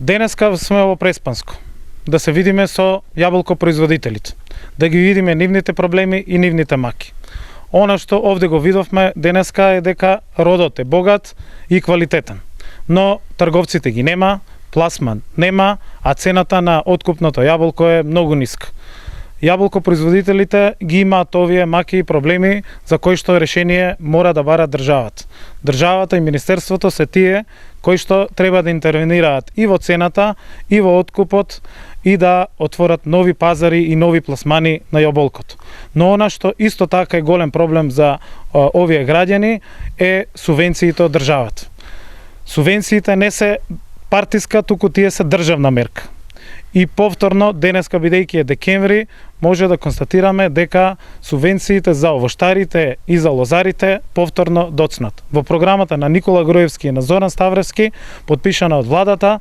Денеска сме во Преспанско, да се видиме со јаболкопроизводителите, да ги видиме нивните проблеми и нивните маки. Она што овде го видовме денеска е дека родот е богат и квалитетен, но трговците ги нема, пласман нема, а цената на откупното јаболко е многу ниска. Јаболкопроизводителите ги имаат овие маки и проблеми за кои што решение мора да барат државата. Државата и министерството се тие кои што треба да интервенираат и во цената, и во откупот, и да отворат нови пазари и нови пласмани на јаболкото. Но она што исто така е голем проблем за овие граѓани е субвенциите од државата. Субвенциите не се партиска, туку тие се државна мерка. И повторно, денеска бидејќи е декември, може да констатираме дека субвенциите за овоштарите и за лозарите повторно доцнат. Во програмата на Никола Груевски и на Зоран Ставревски, подпишана од владата,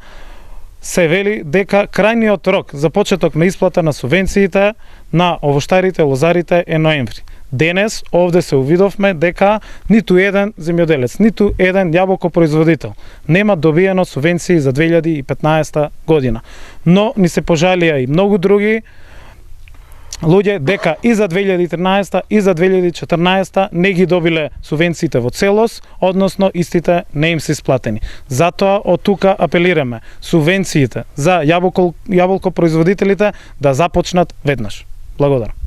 се вели дека крајниот рок за почеток на исплата на субвенциите на овоштарите и лозарите е ноември. Денес овде се увидовме дека ниту еден земјоделец, ниту еден јаболкопроизводител нема добиено субвенции за 2015 година. Но ни се пожалија и многу други луѓе дека и за 2013 и за 2014 не ги добиле субвенциите во целост, односно истите не им се исплатени. Затоа од тука апелираме субвенциите за јаболкопроизводителите да започнат веднаш. Благодарам.